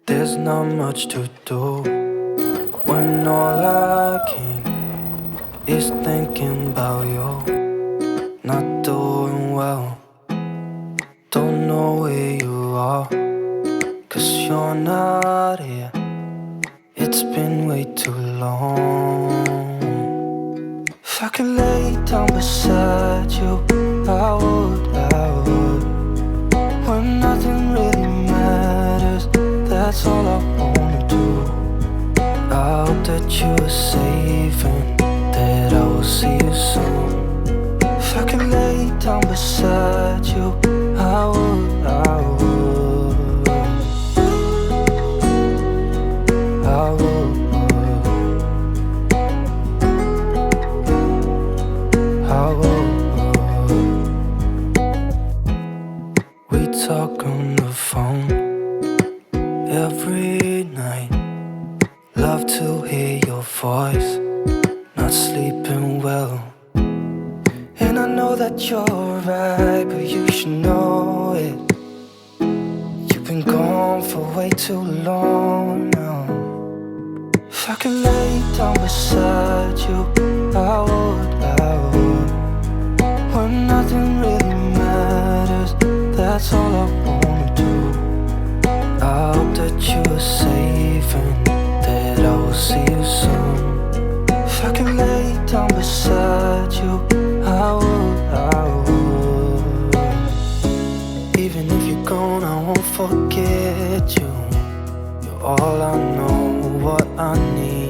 There's not much to do when all I can is thinking about you. Not doing well, don't know where you are, 'cause you're not here. It's been way too long. If I could lay down beside you, I would. When nothing really matters, that's all I wanna do. I hope that you are safe and that I will see you soon. If I could lay down beside you, I would. I would. I would. We talk on the phone every night. Love to hear your voice. Not sleeping well, and I know that you're right, but you should know it. You've been gone for way too long now. If I could lay down beside you, I would. When nothing really matters, that's all I wanna do. I hope that you are safe and that I will see you soon. If I could lay down beside you, I would. Even if you're gone, I won't forget you. You're all I know, what I need.